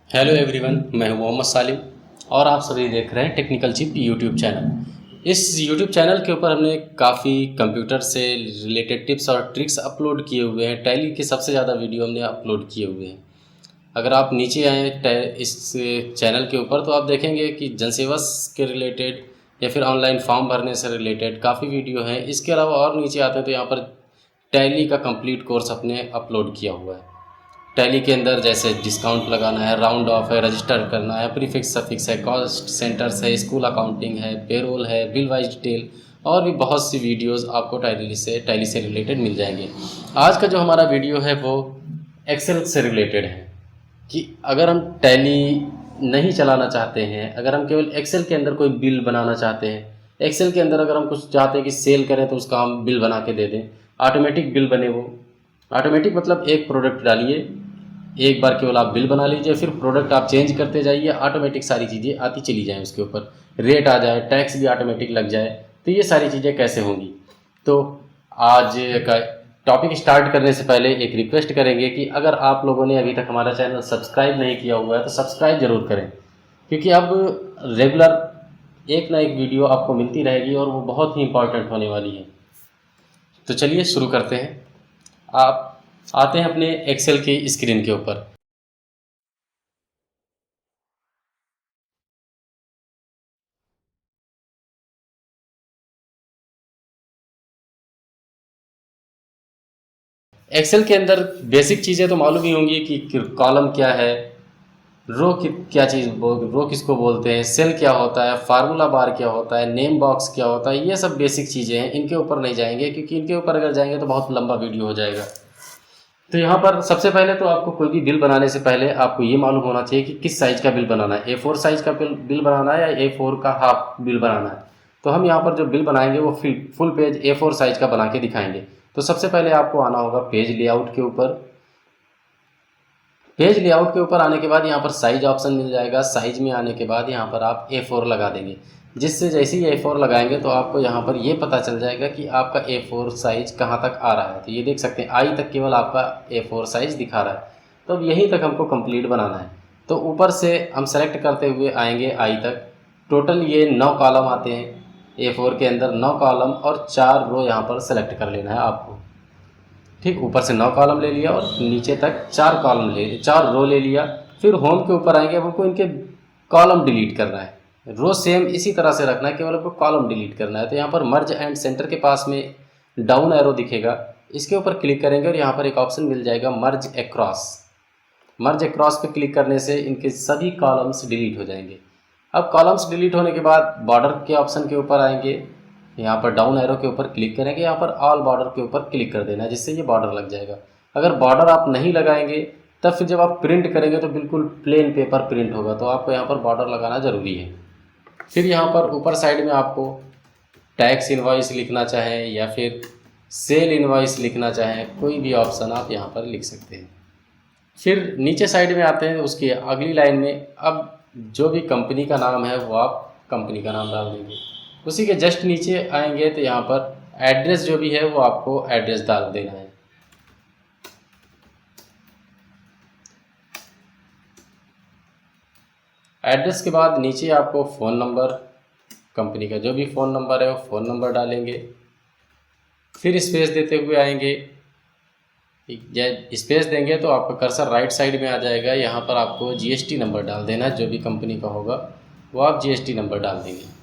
Hello everyone, मैं हूं मोहम्मद सालिम और आप सभी देख रहे हैं टेक्निकल चिप यूट्यूब चैनल। इस यूट्यूब चैनल के ऊपर हमने काफ़ी कंप्यूटर से रिलेटेड टिप्स और ट्रिक्स अपलोड किए हुए हैं। टैली के सबसे ज़्यादा वीडियो हमने अपलोड किए हुए हैं। अगर आप नीचे आएँ इस चैनल के ऊपर तो आप देखेंगे कि जनसेवा के रिलेटेड या फिर ऑनलाइन फॉर्म भरने से रिलेटेड काफ़ी वीडियो हैं। इसके अलावा और नीचे आते हैं तो यहाँ पर टैली का कंप्लीट कोर्स अपने अपलोड किया हुआ है। टैली के अंदर जैसे डिस्काउंट लगाना है, राउंड ऑफ है, रजिस्टर करना है, प्रीफिक्स सफिक्स है, कॉस्ट सेंटर्स है, स्कूल अकाउंटिंग है, पेरोल है, बिल वाइज डिटेल और भी बहुत सी वीडियोस आपको टैली से रिलेटेड मिल जाएंगे। आज का जो हमारा वीडियो है वो एक्सेल से रिलेटेड है कि अगर हम टैली नहीं चलाना चाहते हैं, अगर हम केवल एक्सेल के अंदर कोई बिल बनाना चाहते हैं, एक्सेल के अंदर अगर हम कुछ चाहते हैं कि सेल करें तो उसका हम बिल बना के दे दें, ऑटोमेटिक बिल बने। वो ऑटोमेटिक मतलब एक प्रोडक्ट डालिए, एक बार केवल आप बिल बना लीजिए, फिर प्रोडक्ट आप चेंज करते जाइए, ऑटोमेटिक सारी चीज़ें आती चली जाएँ, उसके ऊपर रेट आ जाए, टैक्स भी ऑटोमेटिक लग जाए। तो ये सारी चीज़ें कैसे होंगी। तो आज का टॉपिक स्टार्ट करने से पहले एक रिक्वेस्ट करेंगे कि अगर आप लोगों ने अभी तक हमारा चैनल सब्सक्राइब नहीं किया हुआ है तो सब्सक्राइब ज़रूर करें, क्योंकि अब रेगुलर एक ना एक वीडियो आपको मिलती रहेगी और वो बहुत ही इंपॉर्टेंट होने वाली है। तो चलिए शुरू करते हैं। आप आते हैं अपने एक्सेल की स्क्रीन के ऊपर। एक्सेल के अंदर बेसिक चीज़ें तो मालूम ही होंगी कि कॉलम क्या है, क्या चीज़ रो किसको बोलते हैं, सेल क्या होता है, फार्मूला बार क्या होता है, नेम बॉक्स क्या होता है। ये सब बेसिक चीज़ें हैं, इनके ऊपर नहीं जाएंगे क्योंकि इनके ऊपर अगर जाएंगे तो बहुत लंबा वीडियो हो जाएगा। तो यहाँ पर सबसे पहले तो आपको कोई भी बिल बनाने से पहले आपको ये मालूम होना चाहिए कि किस साइज़ का बिल बनाना है। A4 साइज़ का बिल बनाना है या A4 का हाफ बिल बनाना है। तो हम यहाँ पर जो बिल बनाएंगे वो फुल पेज A4 साइज़ का बना के दिखाएंगे। तो सबसे पहले आपको आना होगा पेज लेआउट के ऊपर। पेज लेआउट के ऊपर आने के बाद यहाँ पर साइज ऑप्शन मिल जाएगा। साइज में आने के बाद यहाँ पर आप A4 लगा देंगे, जिससे जैसे ही A4 लगाएंगे तो आपको यहाँ पर ये पता चल जाएगा कि आपका A4 साइज कहाँ तक आ रहा है। तो ये देख सकते हैं आई तक केवल आपका A4 साइज दिखा रहा है। तो अब यहीं तक हमको कंप्लीट बनाना है। तो ऊपर से हम सेलेक्ट करते हुए आएंगे आई तक। टोटल ये 9 कॉलम आते हैं। A4 के अंदर 9 कॉलम और 4 रो यहाँ पर सेलेक्ट कर लेना है आपको। ठीक, ऊपर से 9 कॉलम ले लिया और नीचे तक 4 रो ले लिया। फिर होम के ऊपर आएंगे, अब हमको इनके कॉलम डिलीट करना है। रो सेम इसी तरह से रखना है, केवल आपको कॉलम डिलीट करना है। तो यहाँ पर मर्ज एंड सेंटर के पास में डाउन एरो दिखेगा, इसके ऊपर क्लिक करेंगे और यहाँ पर एक ऑप्शन मिल जाएगा मर्ज अक्रॉस। मर्ज अक्रॉस पे क्लिक करने से इनके सभी कॉलम्स डिलीट हो जाएंगे। अब कॉलम्स डिलीट होने के बाद बॉर्डर के ऑप्शन के ऊपर आएंगे, यहाँ पर डाउन एरो के ऊपर क्लिक करेंगे, यहाँ पर ऑल बॉर्डर के ऊपर क्लिक कर देना है, जिससे ये बॉर्डर लग जाएगा। अगर बॉर्डर आप नहीं लगाएंगे तब फिर जब आप प्रिंट करेंगे तो बिल्कुल प्लेन पेपर प्रिंट होगा। तो आपको यहाँ पर बॉर्डर लगाना ज़रूरी है। फिर यहाँ पर ऊपर साइड में आपको टैक्स इनवॉइस लिखना चाहें या फिर सेल इनवॉइस लिखना चाहें, कोई भी ऑप्शन आप यहाँ पर लिख सकते हैं। फिर नीचे साइड में आते हैं, उसकी अगली लाइन में अब जो भी कंपनी का नाम है वो आप कंपनी का नाम डाल देंगे। उसी के जस्ट नीचे आएंगे तो यहाँ पर एड्रेस जो भी है वो आपको एड्रेस डाल देना है। एड्रेस के बाद नीचे आपको फ़ोन नंबर, कंपनी का जो भी फ़ोन नंबर है वो फ़ोन नंबर डालेंगे। फिर स्पेस देते हुए आएंगे, स्पेस देंगे तो आपका कर्सर राइट साइड में आ जाएगा। यहाँ पर आपको जीएसटी नंबर डाल देना है, जो भी कंपनी का होगा वो आप जीएसटी नंबर डाल देंगे।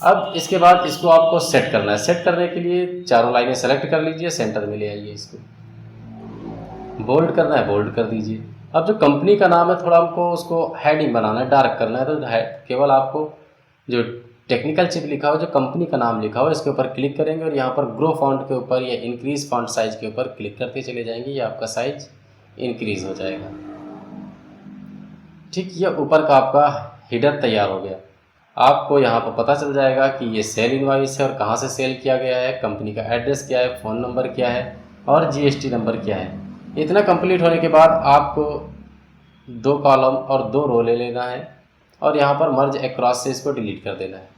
अब इसके बाद इसको आपको सेट करना है। सेट करने के लिए चारों लाइनें सेलेक्ट कर लीजिए, सेंटर में ले आइए, इसको बोल्ड करना है, बोल्ड कर दीजिए। अब जो कंपनी का नाम है थोड़ा हमको उसको हेडिंग बनाना है, डार्क करना है। तो केवल आपको जो टेक्निकल चिप लिखा हो, जो कंपनी का नाम लिखा हो, इसके ऊपर क्लिक करेंगे और यहाँ पर ग्रो फॉन्ट के ऊपर या इंक्रीज फॉन्ट साइज के ऊपर क्लिक करते चले जाएंगे। ये आपका साइज इंक्रीज हो जाएगा। ठीक, ये ऊपर का आपका हिडर तैयार हो गया। आपको यहाँ पर पता चल जाएगा कि ये सेल इनवॉइस है और कहाँ से सेल किया गया है, कंपनी का एड्रेस क्या है, फ़ोन नंबर क्या है और जीएसटी नंबर क्या है। इतना कंप्लीट होने के बाद आपको 2 कॉलम और 2 रो ले लेना है और यहाँ पर मर्ज अक्रॉस से इसको डिलीट कर देना है।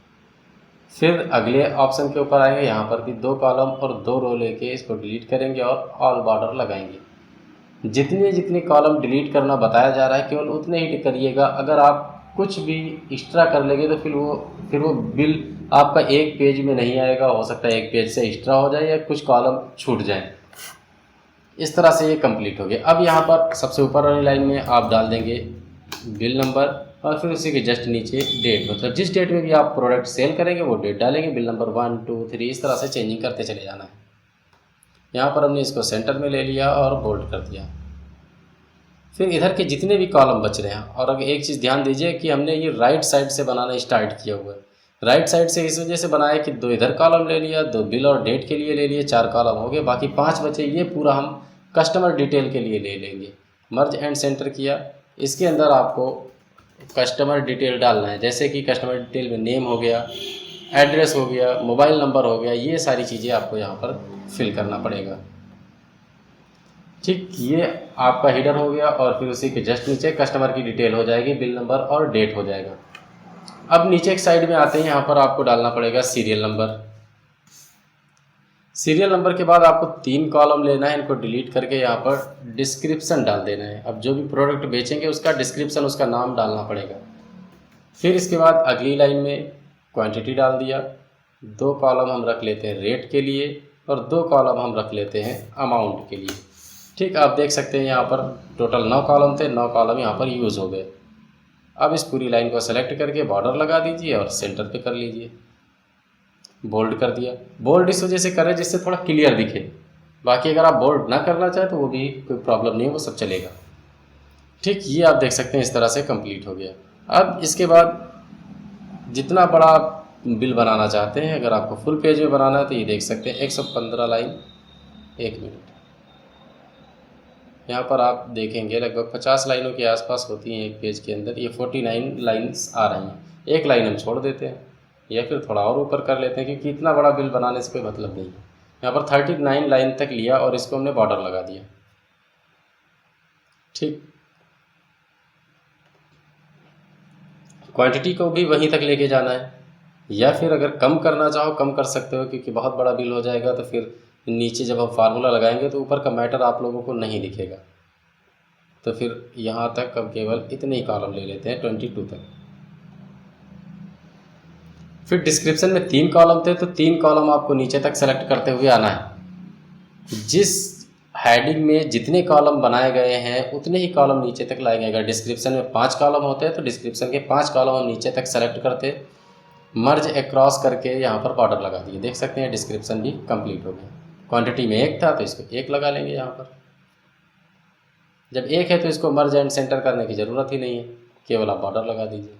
फिर अगले ऑप्शन के ऊपर आएंगे, यहाँ पर भी 2 कॉलम और 2 रो लेके इसको डिलीट करेंगे और ऑल बॉर्डर लगाएंगे। जितने जितने कॉलम डिलीट करना बताया जा रहा है केवल उतने ही करिएगा। अगर आप कुछ भी एक्स्ट्रा कर लेंगे तो फिर वो बिल आपका एक पेज में नहीं आएगा। हो सकता है एक पेज से एक्स्ट्रा हो जाए या कुछ कॉलम छूट जाए। इस तरह से ये कंप्लीट हो गया। अब यहाँ पर सबसे ऊपर वाली लाइन में आप डाल देंगे बिल नंबर और फिर उसी के जस्ट नीचे डेट, मतलब जिस डेट में भी आप प्रोडक्ट सेल करेंगे वो डेट डालेंगे। बिल नंबर 1 2 3 इस तरह से चेंजिंग करते चले जाना है। यहाँ पर हमने इसको सेंटर में ले लिया और बोल्ड कर दिया। फिर इधर के जितने भी कॉलम बच रहे हैं, और अब एक चीज़ ध्यान दीजिए कि हमने ये राइट साइड से बनाना स्टार्ट किया हुआ है। राइट साइड से इस वजह से बनाया कि 2 इधर कॉलम ले लिया, 2 बिल और डेट के लिए ले लिए, 4 कॉलम हो गए। बाकी 5 बचे, ये पूरा हम कस्टमर डिटेल के लिए ले लेंगे। मर्ज एंड सेंटर किया, इसके अंदर आपको कस्टमर डिटेल डालना है। जैसे कि कस्टमर डिटेल में नेम हो गया, एड्रेस हो गया, मोबाइल नंबर हो गया, ये सारी चीज़ें आपको यहाँ पर फिल करना पड़ेगा। ठीक, ये आपका हीडर हो गया और फिर उसी के जस्ट नीचे कस्टमर की डिटेल हो जाएगी, बिल नंबर और डेट हो जाएगा। अब नीचे एक साइड में आते हैं, यहाँ पर आपको डालना पड़ेगा सीरियल नंबर। सीरियल नंबर के बाद आपको 3 कॉलम लेना है, इनको डिलीट करके यहाँ पर डिस्क्रिप्शन डाल देना है। अब जो भी प्रोडक्ट बेचेंगे उसका डिस्क्रिप्शन, उसका नाम डालना पड़ेगा। फिर इसके बाद अगली लाइन में क्वांटिटी डाल दिया। 2 कॉलम हम रख लेते हैं रेट के लिए और 2 कॉलम हम रख लेते हैं अमाउंट के लिए। ठीक, आप देख सकते हैं यहाँ पर टोटल 9 कॉलम थे, 9 कॉलम यहाँ पर यूज़ हो गए। अब इस पूरी लाइन को सेलेक्ट करके बॉर्डर लगा दीजिए और सेंटर पे कर लीजिए। बोल्ड कर दिया। बोल्ड इस वजह से करें जिससे थोड़ा क्लियर दिखे। बाकी अगर आप बोल्ड ना करना चाहें तो वो भी कोई प्रॉब्लम नहीं है, वो सब चलेगा। ठीक, ये आप देख सकते हैं इस तरह से कंप्लीट हो गया। अब इसके बाद जितना बड़ा आप बिल बनाना चाहते हैं, अगर आपको फुल पेज में बनाना है तो ये देख सकते हैं 115 लाइन 1 मिनट। यहाँ पर आप देखेंगे लगभग 50 लाइनों के आसपास होती हैं एक पेज के अंदर। ये 49 लाइन्स आ रही हैं। एक लाइन हम छोड़ देते हैं या फिर थोड़ा और ऊपर कर लेते हैं, क्योंकि इतना बड़ा बिल बनाने से कोई मतलब नहीं है। यहाँ पर 39 लाइन तक लिया और इसको हमने बॉर्डर लगा दिया। ठीक, क्वांटिटी को भी वहीं तक लेके जाना है, या फिर अगर कम करना चाहो कम कर सकते हो, क्योंकि बहुत बड़ा बिल हो जाएगा तो फिर नीचे जब हम फार्मूला लगाएंगे तो ऊपर का मैटर आप लोगों को नहीं दिखेगा। तो फिर यहाँ तक अब केवल इतने ही कॉलम ले लेते हैं 22 तक। फिर डिस्क्रिप्शन में 3 कॉलम थे तो 3 कॉलम आपको नीचे तक सेलेक्ट करते हुए आना है। जिस हेडिंग में जितने कॉलम बनाए गए हैं उतने ही कॉलम नीचे तक लाए गए। अगर डिस्क्रिप्शन में 5 कॉलम होते हैं तो डिस्क्रिप्शन के 5 कॉलम हम नीचे तक सेलेक्ट करते, मर्ज अक्रॉस करके यहाँ पर बॉर्डर लगा दिए। देख सकते हैं डिस्क्रिप्शन भी कंप्लीट हो गया। क्वांटिटी में 1 था तो इसको 1 लगा लेंगे। यहाँ पर जब 1 है तो इसको मर्ज एंड सेंटर करने की ज़रूरत ही नहीं है, केवल आप बॉर्डर लगा दीजिए।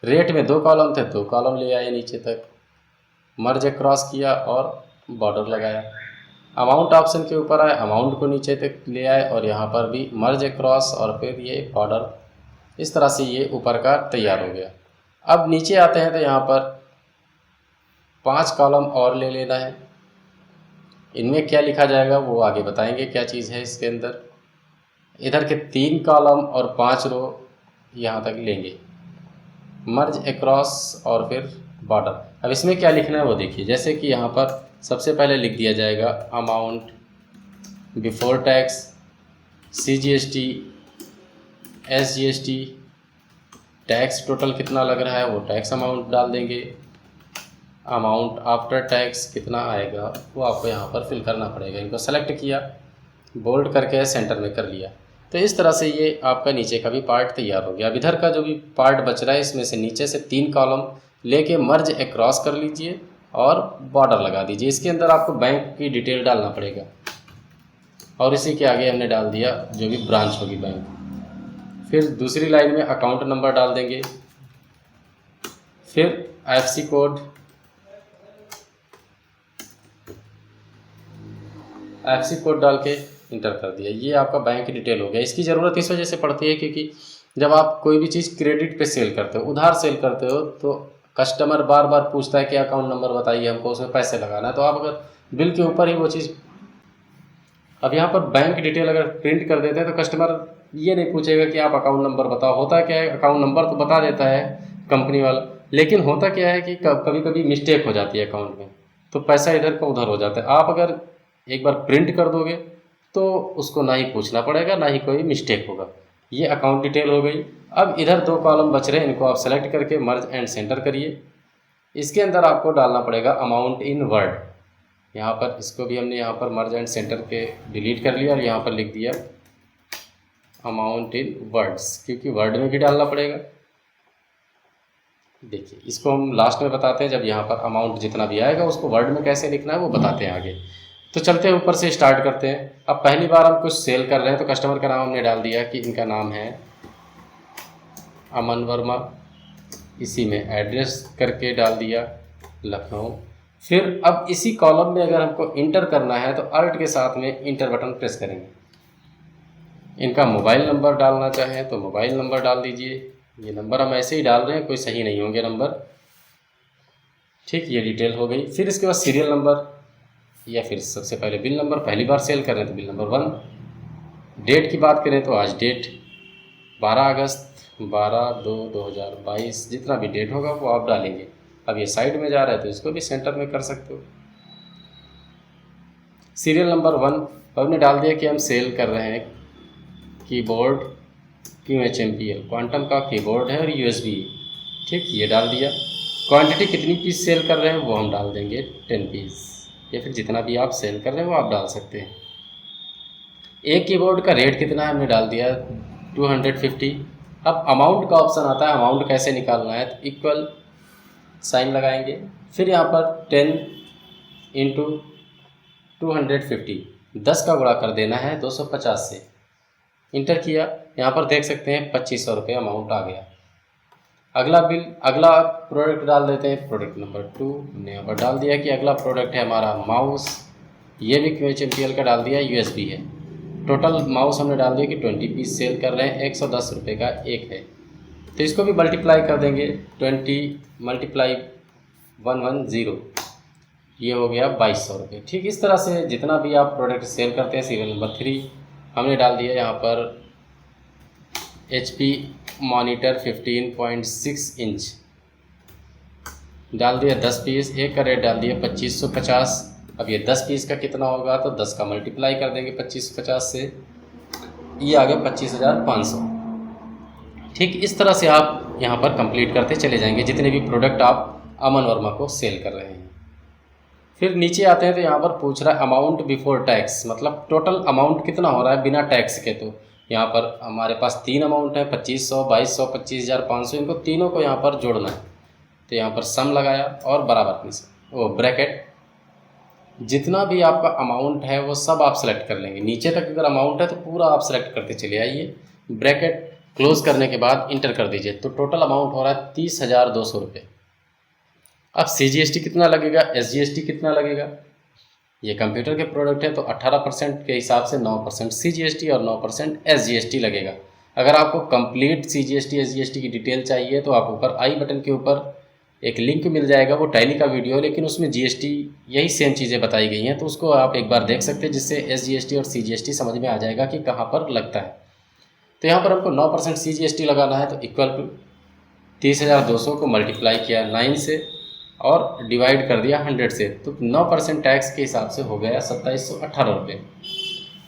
रेट में 2 कॉलम थे, 2 कॉलम ले आए नीचे तक, मर्ज क्रॉस किया और बॉर्डर लगाया। अमाउंट ऑप्शन के ऊपर आए, अमाउंट को नीचे तक ले आए और यहाँ पर भी मर्ज क्रॉस और फिर ये बॉर्डर। इस तरह से ये ऊपर का तैयार हो गया। अब नीचे आते हैं तो यहाँ पर 5 कॉलम और ले लेना है। इनमें क्या लिखा जाएगा वो आगे बताएंगे क्या चीज़ है इसके अंदर। इधर के 3 कॉलम और 5 रो यहाँ तक लेंगे, मर्ज अक्रॉस और फिर बॉर्डर। अब इसमें क्या लिखना है वो देखिए। जैसे कि यहाँ पर सबसे पहले लिख दिया जाएगा amount before tax, CGST, SGST, tax total कितना लग रहा है वो टैक्स अमाउंट डाल देंगे। अमाउंट आफ्टर टैक्स कितना आएगा वो आपको यहाँ पर फिल करना पड़ेगा। इनको सेलेक्ट किया, बोल्ड करके सेंटर में कर लिया। तो इस तरह से ये आपका नीचे का भी पार्ट तैयार हो गया। अब इधर का जो भी पार्ट बच रहा है इसमें से नीचे से 3 कॉलम लेके मर्ज अक्रॉस कर लीजिए और बॉर्डर लगा दीजिए। इसके अंदर आपको बैंक की डिटेल डालना पड़ेगा और इसी के आगे हमने डाल दिया जो भी ब्रांच होगी बैंक। फिर दूसरी लाइन में अकाउंट नंबर डाल देंगे, फिर IFSC कोड, IFSC कोड डाल के इंटर कर दिया। ये आपका बैंक की डिटेल हो गया। इसकी ज़रूरत इस वजह से पड़ती है क्योंकि जब आप कोई भी चीज़ क्रेडिट पे सेल करते हो, उधार सेल करते हो, तो कस्टमर बार बार पूछता है कि अकाउंट नंबर बताइए, हमको उसमें पैसे लगाना है। तो आप अगर बिल के ऊपर ही वो चीज़, अब यहाँ पर बैंक डिटेल अगर प्रिंट कर देते हैं तो कस्टमर ये नहीं पूछेगा कि आप अकाउंट नंबर बताओ। होता क्या है, अकाउंट नंबर तो बता देता है कंपनी वाला, लेकिन होता क्या है कि कभी कभी मिस्टेक हो जाती है अकाउंट में, तो पैसा इधर का उधर हो जाता है। आप अगर एक बार प्रिंट कर दोगे तो उसको ना ही पूछना पड़ेगा, ना ही कोई मिस्टेक होगा। ये अकाउंट डिटेल हो गई। अब इधर 2 कॉलम बच रहे हैं, इनको आप सेलेक्ट करके मर्ज एंड सेंटर करिए। इसके अंदर आपको डालना पड़ेगा अमाउंट इन वर्ड। यहाँ पर इसको भी हमने यहाँ पर मर्ज एंड सेंटर के डिलीट कर लिया और यहाँ पर लिख दिया अमाउंट इन वर्ड्स, क्योंकि वर्ड में भी डालना पड़ेगा। देखिए इसको हम लास्ट में बताते हैं, जब यहाँ पर अमाउंट जितना भी आएगा उसको वर्ड में कैसे लिखना है वो बताते हैं आगे। तो चलते हैं ऊपर से स्टार्ट करते हैं। अब पहली बार हम कुछ सेल कर रहे हैं तो कस्टमर का नाम हमने डाल दिया कि इनका नाम है अमन वर्मा, इसी में एड्रेस करके डाल दिया लखनऊ। फिर अब इसी कॉलम में अगर हमको इंटर करना है तो अल्ट के साथ में इंटर बटन प्रेस करेंगे। इनका मोबाइल नंबर डालना चाहें तो मोबाइल नंबर डाल दीजिए। ये नंबर हम ऐसे ही डाल रहे हैं, कोई सही नहीं होंगे नंबर। ठीक, ये डिटेल हो गई। फिर इसके बाद सीरियल नंबर या फिर सबसे पहले बिल नंबर, पहली बार सेल कर रहे हैं तो बिल नंबर 1। डेट की बात करें तो आज डेट 12 अगस्त 12/2/2022, जितना भी डेट होगा वो आप डालेंगे। अब ये साइड में जा रहा है तो इसको भी सेंटर में कर सकते हो। सीरियल नंबर 1 हमने डाल दिया कि हम सेल कर रहे हैं कीबोर्ड QHMPL क्वांटम का कीबोर्ड है और USB। ठीक, ये डाल दिया। क्वांटिटी कितनी पीस सेल कर रहे हैं वो हम डाल देंगे 10 पीस, या फिर जितना भी आप सेल कर रहे हैं वो आप डाल सकते हैं। एक कीबोर्ड का रेट कितना है हमने डाल दिया 250। अब अमाउंट का ऑप्शन आता है, अमाउंट कैसे निकालना है तो इक्वल साइन लगाएंगे। फिर यहाँ पर 10 इंटू 250, 10 का गुणा कर देना है 250 से। इंटर किया, यहाँ पर देख सकते हैं 2500 रुपये अमाउंट आ गया। अगला बिल, अगला प्रोडक्ट डाल देते हैं, प्रोडक्ट नंबर 2 हमने यहाँ पर डाल दिया कि अगला प्रोडक्ट है हमारा माउस। ये भी QHMPL का डाल दिया, USB है। टोटल माउस हमने डाल दिया कि 20 पीस सेल कर रहे हैं, 110 रुपये का एक है। तो इसको भी मल्टीप्लाई कर देंगे, 20 × 110, ये हो गया 2200 रुपये। ठीक, इस तरह से जितना भी आप प्रोडक्ट सेल करते हैं। सीरियल नंबर 3 हमने डाल दिया यहाँ पर HP मॉनिटर 15.6 इंच डाल दिया 10 पीस। एक का रेट डाल दिया 2550। अब ये 10 पीस का कितना होगा तो 10 का मल्टीप्लाई कर देंगे 2550 से, ये आ गया 25,500। ठीक, इस तरह से आप यहाँ पर कंप्लीट करते चले जाएंगे जितने भी प्रोडक्ट आप अमन वर्मा को सेल कर रहे हैं। फिर नीचे आते हैं तो यहाँ पर पूछ रहा है अमाउंट बिफोर टैक्स, मतलब टोटल अमाउंट कितना हो रहा है बिना टैक्स के। तो यहाँ पर हमारे पास 3 अमाउंट है, 2500, 2200, 25,500, इनको तीनों को यहाँ पर जोड़ना है। तो यहाँ पर सम लगाया और बराबर में से वो ब्रैकेट, जितना भी आपका अमाउंट है वो सब आप सेलेक्ट कर लेंगे। नीचे तक अगर अमाउंट है तो पूरा आप सेलेक्ट करते चले आइए। ब्रैकेट क्लोज करने के बाद इंटर कर दीजिए। तो टोटल अमाउंट हो रहा है 30,200 रुपये। अब CGST कितना लगेगा, SGST कितना लगेगा। ये कंप्यूटर के प्रोडक्ट है तो 18% के हिसाब से 9% CGST और 9% SGST लगेगा। अगर आपको कंप्लीट CGST SGST की डिटेल चाहिए तो आप ऊपर आई बटन के ऊपर एक लिंक मिल जाएगा, वो टैली का वीडियो है, लेकिन उसमें GST यही सेम चीज़ें बताई गई हैं, तो उसको आप एक बार देख सकते हैं, जिससे SGST और CGST समझ में आ जाएगा कि कहाँ पर लगता है। तो यहाँ पर हमको 9% CGST लगाना है, तो इक्वल टू 30,200 को मल्टीप्लाई किया 9 से और डिवाइड कर दिया 100 से, तो 9% टैक्स के हिसाब से हो गया 2718 रुपये।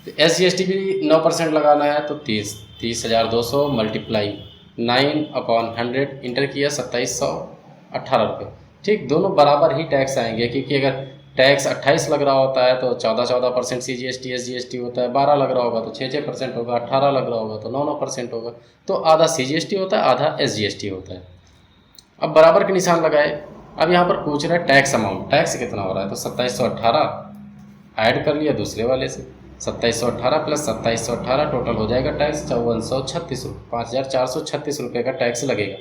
तो SGST भी 9% लगाना है, तो 30,200 मल्टीप्लाई 9/100 इंटर किया 2718 रुपये। ठीक, दोनों बराबर ही टैक्स आएंगे, क्योंकि अगर टैक्स 28 लग रहा होता है तो 14% CGST SGST होता है, 12 लग रहा होगा तो 6% होगा, 18 लग रहा होगा तो 9% होगा। तो आधा CGST होता है, आधा SGST होता है। अब बराबर के निशान लगाए। अब यहाँ पर पूछ रहा है टैक्स अमाउंट, टैक्स कितना हो रहा है, तो 2718 ऐड कर लिया दूसरे वाले से, 2718 प्लस 2718 टोटल हो जाएगा टैक्स 5436 रुपये, 5,436 रुपये का टैक्स लगेगा।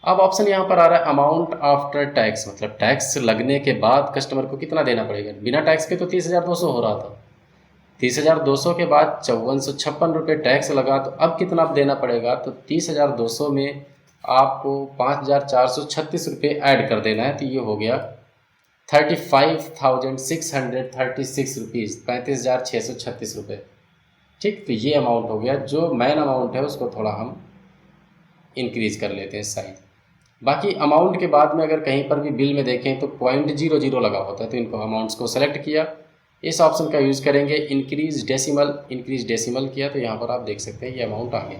अब ऑप्शन यहाँ पर आ रहा है अमाउंट आफ्टर टैक्स, मतलब टैक्स लगने के बाद कस्टमर को कितना देना पड़ेगा। बिना टैक्स के तो 30,200 हो रहा था, 30,200 के बाद 5456 रुपये टैक्स लगा, तो अब कितना देना पड़ेगा, तो 30,200 में आपको 5,436 रुपये ऐड कर देना है, तो ये हो गया 35,636 रुपीज़, 35,636 रुपये। ठीक, तो ये अमाउंट हो गया। जो मेन अमाउंट है उसको थोड़ा हम इंक्रीज़ कर लेते हैं साइज। बाकी अमाउंट के बाद में अगर कहीं पर भी बिल में देखें तो .00 लगा होता है, तो इनको अमाउंट्स को सेलेक्ट किया इस ऑप्शन का यूज़ करेंगे। इंक्रीज डेसिमल किया तो यहाँ पर आप देख सकते हैं ये अमाउंट आ गया,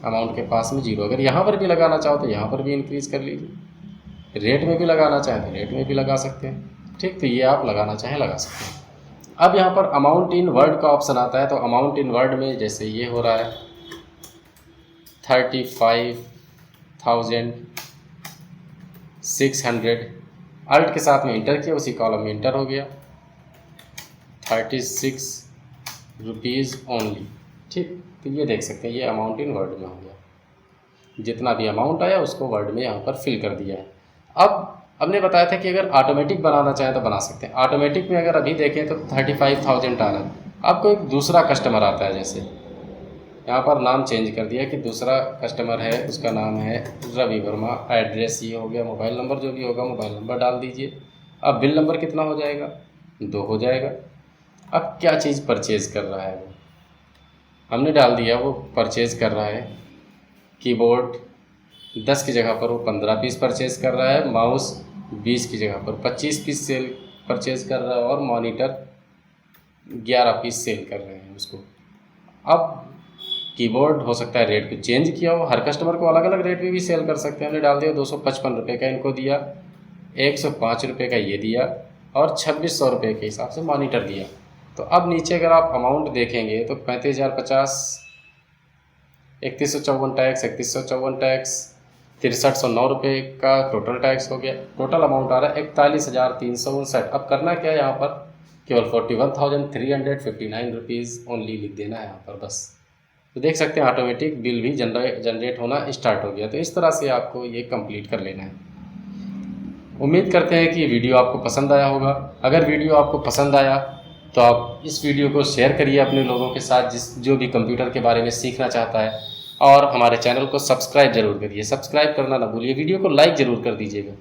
अमाउंट के पास में 0। अगर यहाँ पर भी लगाना चाहो तो यहाँ पर भी इंक्रीज़ कर लीजिए, रेट में भी लगाना चाहें तो रेट में भी लगा सकते हैं। ठीक, तो ये आप लगाना चाहें लगा सकते हैं। अब यहाँ पर अमाउंट इन वर्ड का ऑप्शन आता है, तो अमाउंट इन वर्ड में जैसे ये हो रहा है 35,600, अल्ट के साथ में इंटर किया, उसी कॉलम में इंटर हो गया 36 रुपीज़ ओनली। ठीक, तो ये देख सकते हैं ये अमाउंट इन वर्ड में हो गया, जितना भी अमाउंट आया उसको वर्ड में यहाँ पर फिल कर दिया है। अब हमने बताया था कि अगर ऑटोमेटिक बनाना चाहें तो बना सकते हैं। ऑटोमेटिक में अगर अभी देखें तो 35,000 आ रहा है। अब कोई दूसरा कस्टमर आता है, जैसे यहाँ पर नाम चेंज कर दिया कि दूसरा कस्टमर है, उसका नाम है रवि वर्मा, एड्रेस ये हो गया, मोबाइल नंबर जो भी होगा मोबाइल नंबर डाल दीजिए। अब बिल नंबर कितना हो जाएगा, 2 हो जाएगा। अब क्या चीज़ परचेज़ कर रहा है वो हमने डाल दिया, वो परचेज़ कर रहा है कीबोर्ड 10 की जगह पर वो 15 पीस परचेज़ कर रहा है, माउस 20 की जगह पर 25 पीस सेल परचेज़ कर रहा है, और मॉनिटर 11 पीस सेल कर रहे हैं उसको। अब कीबोर्ड हो सकता है रेट को चेंज किया हो, हर कस्टमर को अलग अलग रेट में भी सेल कर सकते हैं। हमने डाल दिया 255 रुपये का इनको दिया, 105 रुपये का ये दिया, और 2600 रुपये के हिसाब से मॉनिटर दिया। तो अब नीचे अगर आप अमाउंट देखेंगे तो 35,050, 3154 टैक्स, 3154 टैक्स, 6309 रुपये का टोटल टैक्स हो गया। टोटल अमाउंट आ रहा है 41,359। अब करना क्या है, यहाँ पर केवल 41,359 रुपीज़ ओनली लिख देना है यहाँ पर बस। तो देख सकते हैं ऑटोमेटिक बिल भी जनरेट होना स्टार्ट हो गया। तो इस तरह से आपको ये कंप्लीट कर लेना है। उम्मीद करते हैं कि वीडियो आपको पसंद आया होगा। अगर वीडियो आपको पसंद आया तो आप इस वीडियो को शेयर करिए अपने लोगों के साथ जो भी कंप्यूटर के बारे में सीखना चाहता है, और हमारे चैनल को सब्सक्राइब जरूर करिए। सब्सक्राइब करना ना भूलिए, वीडियो को लाइक ज़रूर कर दीजिएगा।